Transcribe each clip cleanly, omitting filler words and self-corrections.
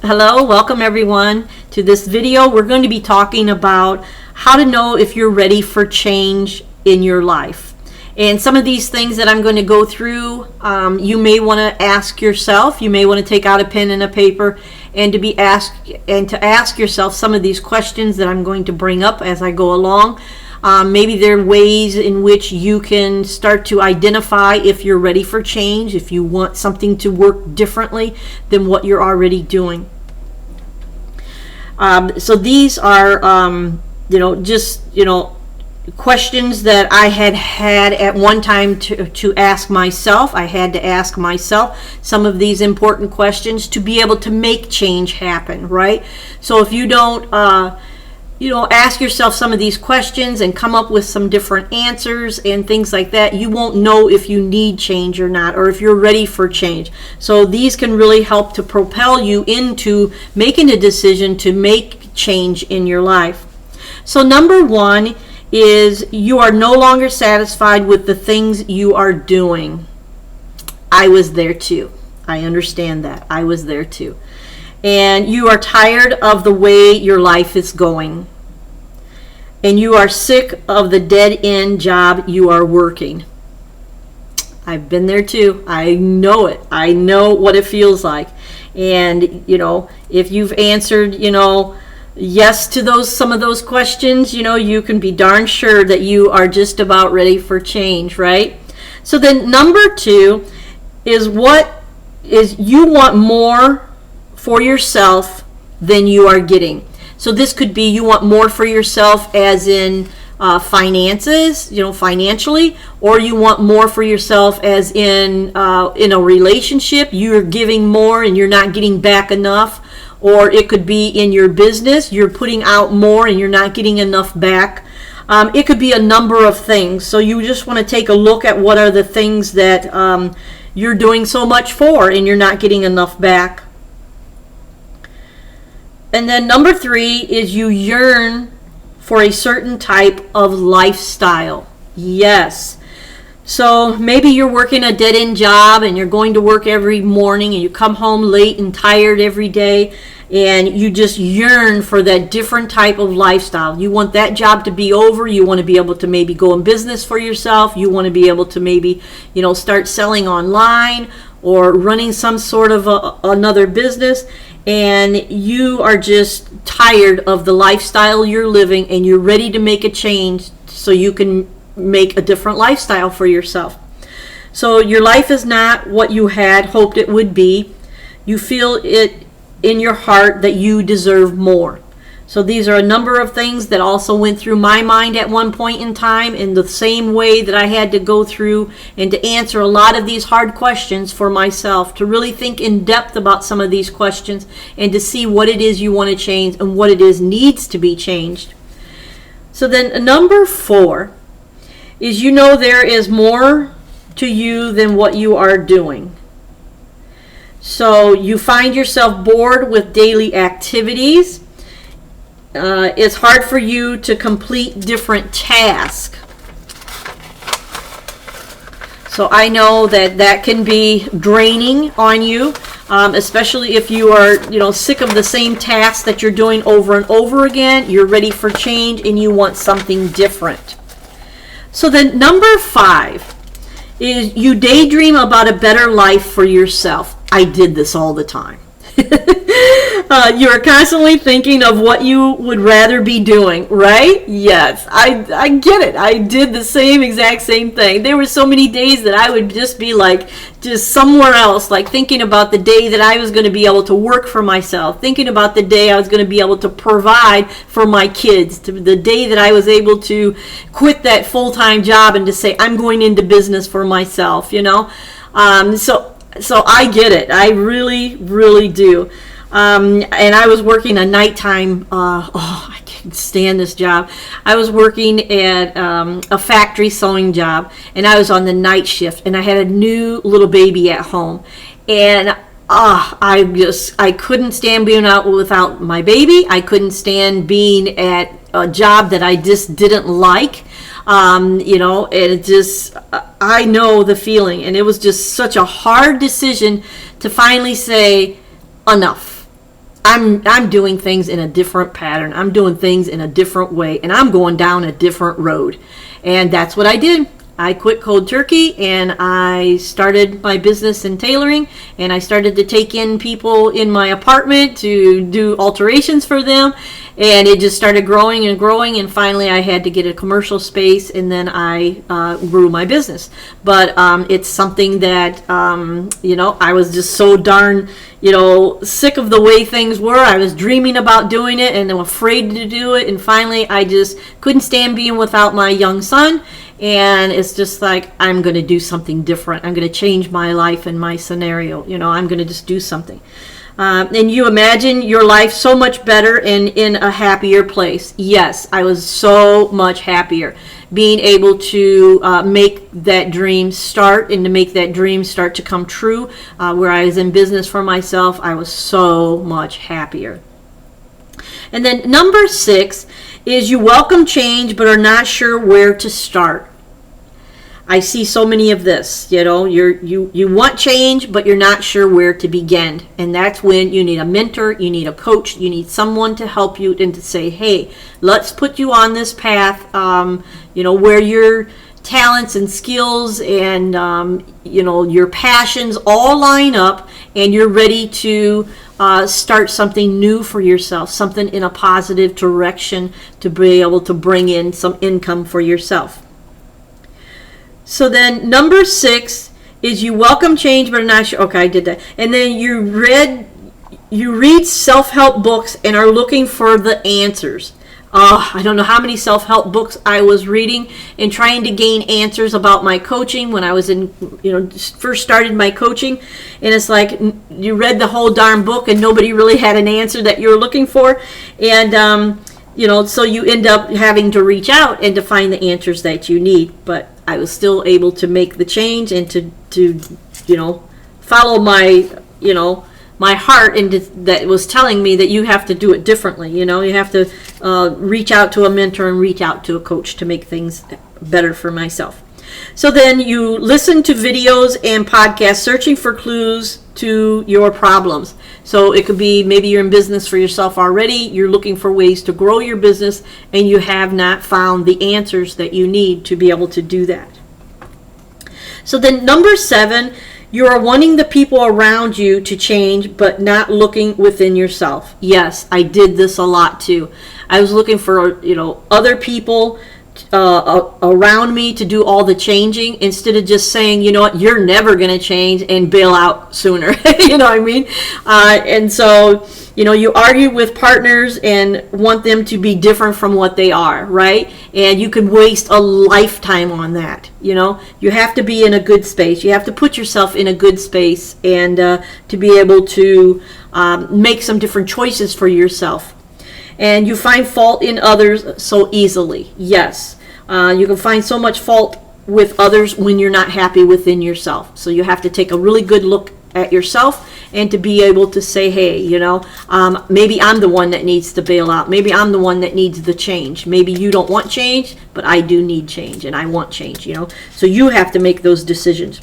Hello, welcome everyone to this video. We're going to be talking about how to know if you're ready for change in your life. And some of these things that I'm going to go through, you may want to ask yourself. You may want to take out a pen and a paper and to ask yourself some of these questions that I'm going to bring up as I go along. Maybe there are ways in which you can start to identify if you're ready for change, if you want something to work differently than what you're already doing. So these are, questions that I had at one time to ask myself. I had to ask myself some of these important questions to be able to make change happen, right? So if you don't, ask yourself some of these questions and come up with some different answers and things like that, you won't know if you need change or not, or if you're ready for change. So these can really help to propel you into making a decision to make change in your life. So number one is you are no longer satisfied with the things you are doing. I was there too. I understand that. I was there too. And you are tired of the way your life is going. And you are sick of the dead-end job you are working. I've been there too. I know it. I know what it feels like. And, if you've answered, yes to some of those questions, you can be darn sure that you are just about ready for change, right? So then number two is you want more for yourself than you are getting. So this could be you want more for yourself as in finances, financially, or you want more for yourself as in a relationship. You're giving more and you're not getting back enough. Or it could be in your business. You're putting out more and you're not getting enough back. It could be a number of things. So you just want to take a look at what are the things that you're doing so much for and you're not getting enough back. And then number three is you yearn for a certain type of lifestyle. Yes. So maybe you're working a dead-end job and you're going to work every morning and you come home late and tired every day and you just yearn for that different type of lifestyle. You want that job to be over. You want to be able to maybe go in business for yourself. You want to be able to maybe, start selling online or running some sort of another business. And you are just tired of the lifestyle you're living and you're ready to make a change so you can make a different lifestyle for yourself. So your life is not what you had hoped it would be. You feel it in your heart that you deserve more. So these are a number of things that also went through my mind at one point in time, in the same way that I had to go through and to answer a lot of these hard questions for myself, to really think in depth about some of these questions and to see what it is you want to change and what it is needs to be changed. So then number four is there is more to you than what you are doing. So you find yourself bored with daily activities. It's hard for you to complete different tasks. So I know that can be draining on you, especially if you are, sick of the same tasks that you're doing over and over again. You're ready for change and you want something different. So then number five is you daydream about a better life for yourself. I did this all the time. You are constantly thinking of what you would rather be doing, right? Yes, I get it. I did the exact same thing. There were so many days that I would just be just somewhere else, thinking about the day that I was going to be able to work for myself, thinking about the day I was going to be able to provide for my kids, the day that I was able to quit that full-time job and to say, I'm going into business for myself, So I get it. I really, really do. And I was working a nighttime, I can't stand this job. I was working at a factory sewing job, and I was on the night shift, and I had a new little baby at home. And I couldn't stand being out without my baby. I couldn't stand being at a job that I just didn't like. And it just, I know the feeling, and it was just such a hard decision to finally say enough. I'm doing things in a different pattern. I'm doing things in a different way, and I'm going down a different road. And that's what I did. I quit cold turkey, and I started my business in tailoring, and I started to take in people in my apartment to do alterations for them, and it just started growing and growing, and finally I had to get a commercial space, and then I grew my business. But it's something that I was just so darn sick of the way things were. I was dreaming about doing it and I'm afraid to do it, and finally I just couldn't stand being without my young son. And it's just like, I'm going to do something different. I'm going to change my life and my scenario. I'm going to just do something. And you imagine your life so much better and in a happier place. Yes, I was so much happier being able to make that dream start and to make that dream start to come true. Where I was in business for myself, I was so much happier. And then number 6 is you welcome change but are not sure where to start. I see so many of this, you want change, but you're not sure where to begin. And that's when you need a mentor, you need a coach, you need someone to help you and to say, hey, let's put you on this path, where your talents and skills and, your passions all line up and you're ready to start something new for yourself, something in a positive direction to be able to bring in some income for yourself. So then number 6 is you welcome change but are not sure. Okay, I did that. And then you read self-help books and are looking for the answers. I don't know how many self-help books I was reading and trying to gain answers about my coaching when I was first started my coaching. And it's like you read the whole darn book and nobody really had an answer that you were looking for. And, so you end up having to reach out and to find the answers that you need. But I was still able to make the change and to follow my, my heart and that was telling me that you have to do it differently. You have to reach out to a mentor and reach out to a coach to make things better for myself. So then you listen to videos and podcasts searching for clues to your problems. So it could be maybe you're in business for yourself already, you're looking for ways to grow your business, and you have not found the answers that you need to be able to do that. So then number 7, you are wanting the people around you to change, but not looking within yourself. Yes, I did this a lot too. I was looking for, other people around me to do all the changing instead of just saying, you know what, you're never going to change and bail out sooner. You know what I mean? And so, you argue with partners and want them to be different from what they are, right? And you can waste a lifetime on that. You have to be in a good space. You have to put yourself in a good space and to be able to make some different choices for yourself. And you find fault in others so easily. Yes, you can find so much fault with others when you're not happy within yourself. So you have to take a really good look at yourself and to be able to say, hey, maybe I'm the one that needs to bail out. Maybe I'm the one that needs the change. Maybe you don't want change, but I do need change and I want change, So you have to make those decisions.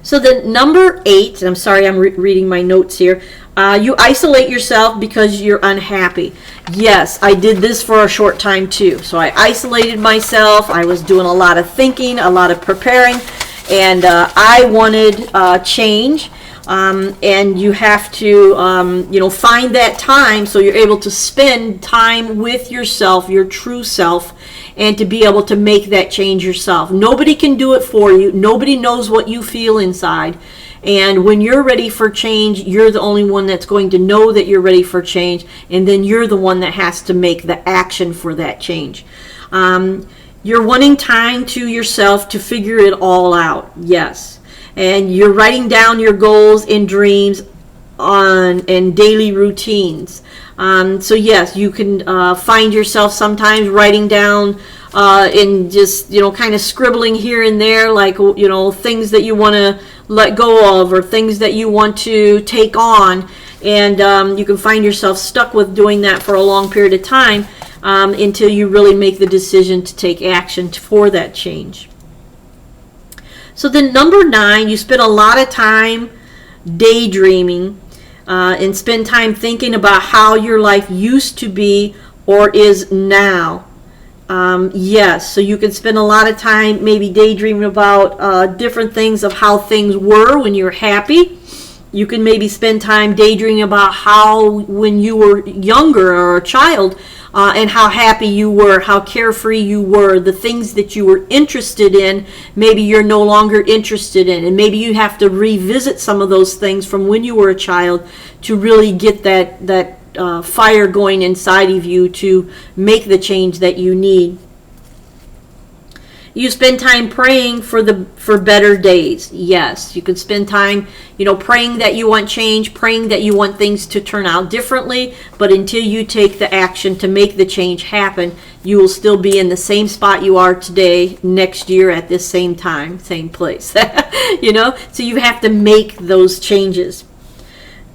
So then number 8, and I'm sorry I'm reading my notes here, you isolate yourself because you're unhappy. Yes, I did this for a short time too. So I isolated myself. I was doing a lot of thinking, a lot of preparing, and I wanted change. And you have to, find that time so you're able to spend time with yourself, your true self, and to be able to make that change yourself. Nobody can do it for you. Nobody knows what you feel inside. And when you're ready for change, you're the only one that's going to know that you're ready for change. And then you're the one that has to make the action for that change. You're wanting time to yourself to figure it all out. Yes. And you're writing down your goals and dreams and daily routines. So yes, you can find yourself sometimes writing down and just, kind of scribbling here and there, like, things that you want to let go of or things that you want to take on. And you can find yourself stuck with doing that for a long period of time until you really make the decision to take action for that change. So then number 9, you spend a lot of time daydreaming. and spend time thinking about how your life used to be or is now. Yes, so you can spend a lot of time maybe daydreaming about different things of how things were when you're happy. You can maybe spend time daydreaming about how when you were younger or a child, and how happy you were, how carefree you were, the things that you were interested in, maybe you're no longer interested in. And maybe you have to revisit some of those things from when you were a child to really get that fire going inside of you to make the change that you need. You spend time praying for better days. Yes, you can spend time, praying that you want change, praying that you want things to turn out differently, but until you take the action to make the change happen, you will still be in the same spot you are today next year at this same time, same place. So you have to make those changes.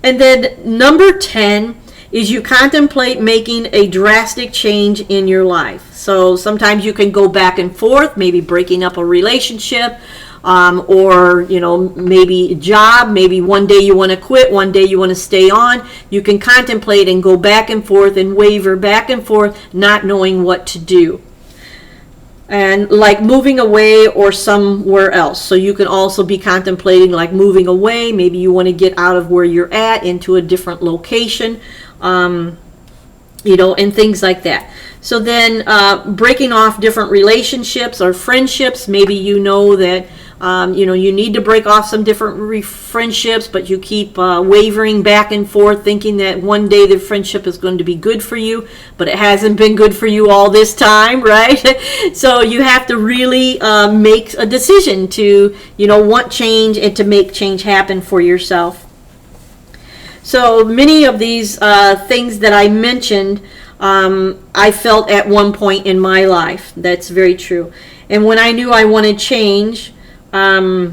And then number 10 is you contemplate making a drastic change in your life. So sometimes you can go back and forth, maybe breaking up a relationship, or maybe a job. Maybe one day you want to quit, one day you want to stay on. You can contemplate and go back and forth and waver back and forth, not knowing what to do. And like moving away or somewhere else. So you can also be contemplating like moving away. Maybe you want to get out of where you're at into a different location. And things like that. So then breaking off different relationships or friendships. Maybe you know that you need to break off some different friendships, but you keep wavering back and forth, thinking that one day the friendship is going to be good for you, but it hasn't been good for you all this time, right? So you have to really make a decision to want change and to make change happen for yourself. So many of these things that I mentioned, I felt at one point in my life. That's very true. And when I knew I wanted change, like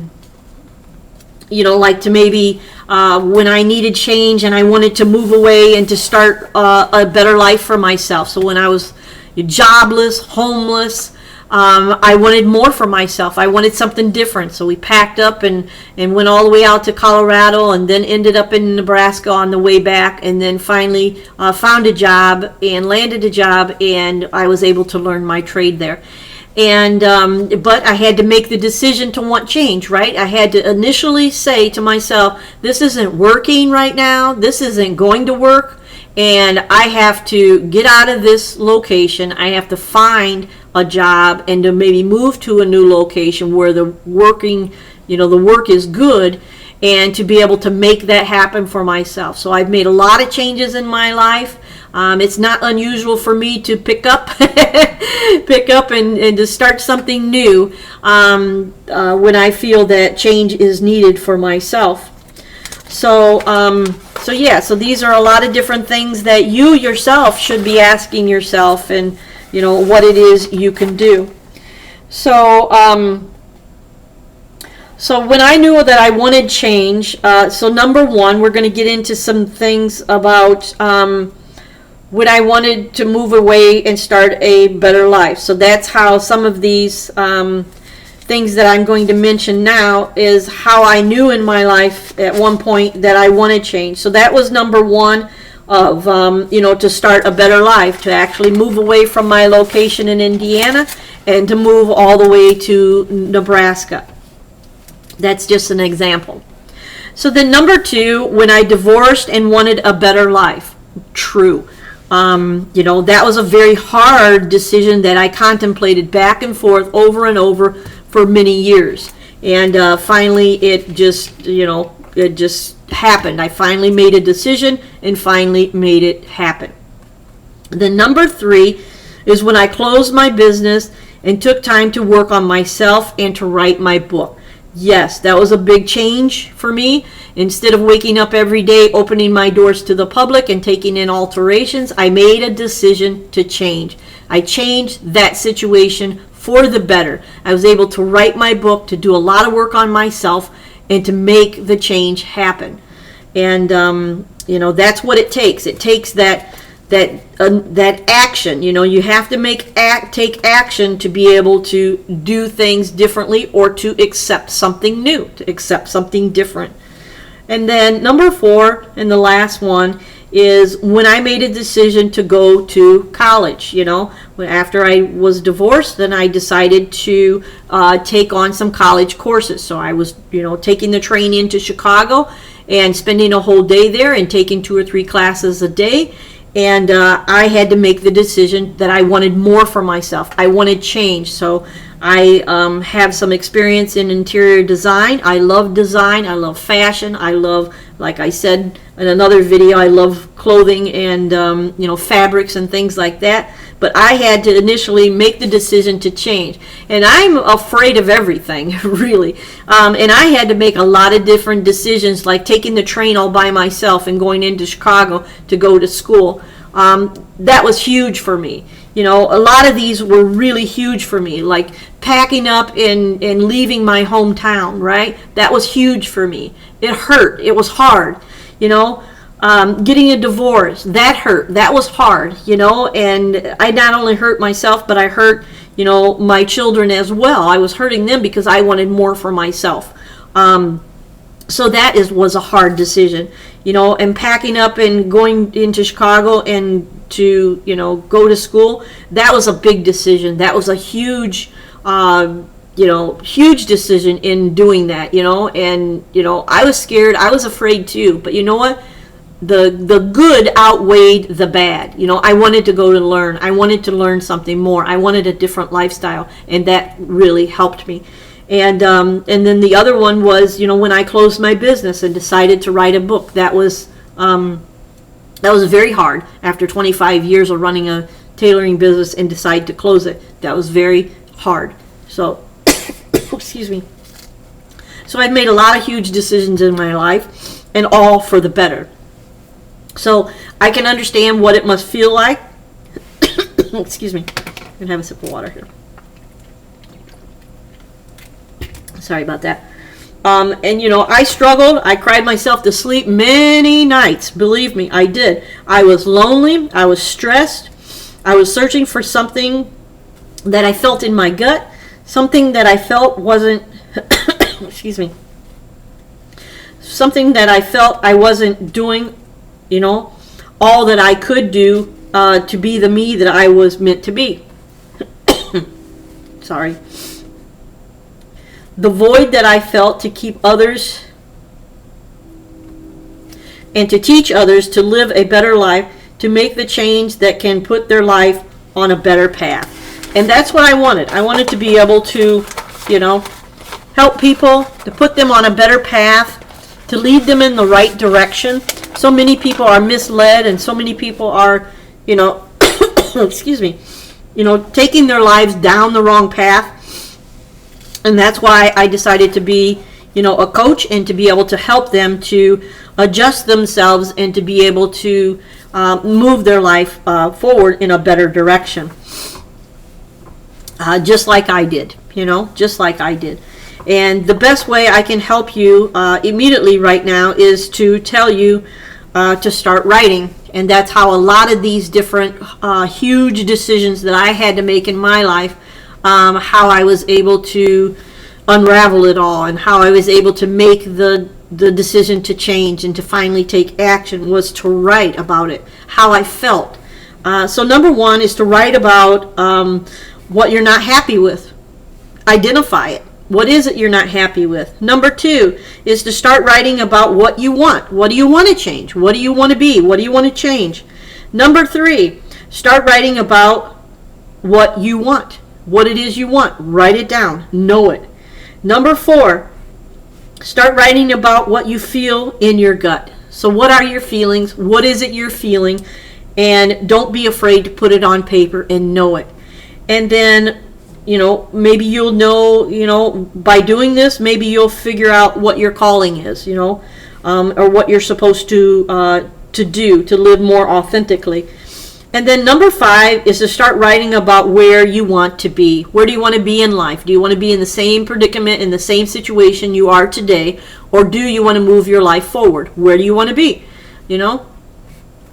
to maybe when I needed change and I wanted to move away and to start a better life for myself. So when I was jobless, homeless, I wanted more for myself. I wanted something different. So we packed up and went all the way out to Colorado and then ended up in Nebraska on the way back, and then finally found a job and landed a job, and I was able to learn my trade there. And but I had to make the decision to want change, right? I had to initially say to myself, this isn't working right now. This isn't going to work. And I have to get out of this location. I have to find a job and to maybe move to a new location where the work is good, and to be able to make that happen for myself. So I've made a lot of changes in my life. It's not unusual for me to pick up and to start something new when I feel that change is needed for myself. So these are a lot of different things that you yourself should be asking yourself, and what it is you can do. So when I knew that I wanted change, so number one, we're going to get into some things about when I wanted to move away and start a better life. So that's how some of these things that I'm going to mention now is how I knew in my life at one point that I wanted change. So that was number one of, to start a better life, to actually move away from my location in Indiana and to move all the way to Nebraska. That's just an example. So then number two, when I divorced and wanted a better life. True. That was a very hard decision that I contemplated back and forth over and over for many years. And finally it just happened. I finally made a decision and finally made it happen. Then number three is when I closed my business and took time to work on myself and to write my book. Yes, that was a big change for me. Instead of waking up every day, opening my doors to the public and taking in alterations, I made a decision to change. I changed that situation for the better. I was able to write my book, to do a lot of work on myself, and to make the change happen. And that's what it takes. It takes that action. You have to take action to be able to do things differently, or to accept something new, to accept something different. And then number 4, and the last one, is when I made a decision to go to college. After I was divorced, then I decided to take on some college courses. So I was, taking the train into Chicago and spending a whole day there and taking 2 or 3 classes a day. And I had to make the decision that I wanted more for myself. I wanted change. So I have some experience in interior design. I love design. I love fashion. I love, like I said in another video, I love clothing and fabrics and things like that. But I had to initially make the decision to change. And I'm afraid of everything, really. And I had to make a lot of different decisions, like taking the train all by myself and going into Chicago to go to school. That was huge for me. A lot of these were really huge for me, like packing up and leaving my hometown, right? That was huge for me. It hurt. It was hard. Getting a divorce, that hurt. That was hard, and I not only hurt myself, but I hurt, my children as well. I was hurting them because I wanted more for myself. So that was a hard decision, and packing up and going into Chicago and to, go to school, that was a big decision. That was a huge, huge decision in doing that, and, I was scared. I was afraid too, but you know what? The good outweighed the bad. I wanted to go to learn. I wanted to learn something more. I wanted a different lifestyle, and that really helped me. And then the other one was, when I closed my business and decided to write a book. That was very hard after 25 years of running a tailoring business and decide to close it. That was very hard. So, excuse me. So I've made a lot of huge decisions in my life, and all for the better. So I can understand what it must feel like. Excuse me. I'm going to have a sip of water here. Sorry about that. And I struggled. I cried myself to sleep many nights. Believe me, I did. I was lonely. I was stressed. I was searching for something that I felt in my gut. Something that I felt wasn't, excuse me. Something that I felt I wasn't doing, all that I could do to be the me that I was meant to be. Sorry. The void that I felt to keep others and to teach others to live a better life, to make the change that can put their life on a better path. And that's what I wanted. I wanted to be able to, help people, to put them on a better path, to lead them in the right direction. So many people are misled, and so many people are, excuse me, taking their lives down the wrong path. And that's why I decided to be, a coach, and to be able to help them to adjust themselves and to be able to move their life forward in a better direction. Just like I did, just like I did. And the best way I can help you immediately right now is to tell you to start writing. And that's how a lot of these different huge decisions that I had to make in my life, how I was able to unravel it all, and how I was able to make the decision to change and to finally take action, was to write about it, how I felt. So number 1 is to write about what you're not happy with. Identify it. What is it you're not happy with? Number 2 is to start writing about what you want. What do you want to change? What do you want to be? What do you want to change? Number 3, start writing about what you want. What it is you want. Write it down. Know it. Number 4, start writing about what you feel in your gut. So what are your feelings? What is it you're feeling? And don't be afraid to put it on paper and know it. And then, maybe you'll know, by doing this, maybe you'll figure out what your calling is, or what you're supposed to do to live more authentically. And then number 5 is to start writing about where you want to be. Where do you want to be in life? Do you want to be in the same predicament, in the same situation you are today? Or do you want to move your life forward? Where do you want to be?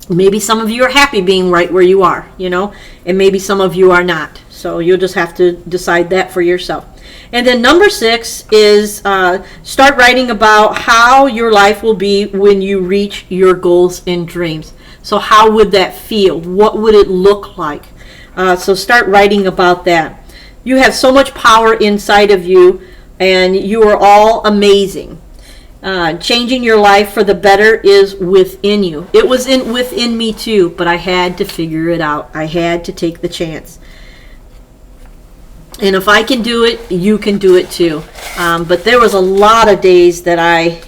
Maybe some of you are happy being right where you are, and maybe some of you are not. So you'll just have to decide that for yourself. And then number 6 is start writing about how your life will be when you reach your goals and dreams. So how would that feel? What would it look like? So start writing about that. You have so much power inside of you, and you are all amazing. Changing your life for the better is within you. It was within me too, but I had to figure it out. I had to take the chance. And if I can do it, you can do it too. But there was a lot of days that I,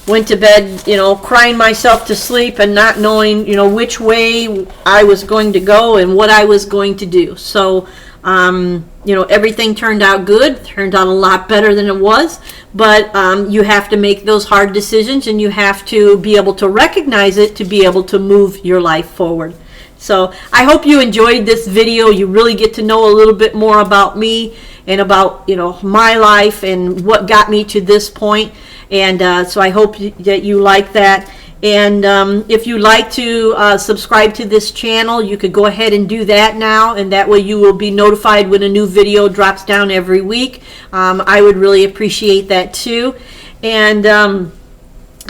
went to bed, crying myself to sleep and not knowing, which way I was going to go and what I was going to do. So, everything turned out good, turned out a lot better than it was. But you have to make those hard decisions, and you have to be able to recognize it to be able to move your life forward. So I hope you enjoyed this video. You really get to know a little bit more about me and about, my life and what got me to this point. And so I hope that you like that. And if you'd like to subscribe to this channel, you could go ahead and do that now, and that way you will be notified when a new video drops down every week. I would really appreciate that too. And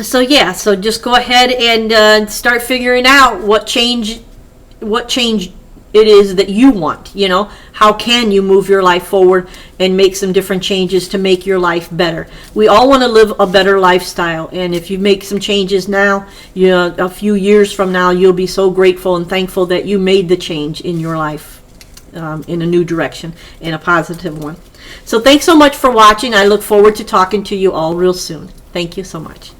so yeah, so just go ahead and start figuring out what change it is that you want. How can you move your life forward and make some different changes to make your life better? We all want to live a better lifestyle, and if you make some changes now, a few years from now, you'll be so grateful and thankful that you made the change in your life in a new direction, in a positive one. So thanks so much for watching. I look forward to talking to you all real soon. Thank you so much.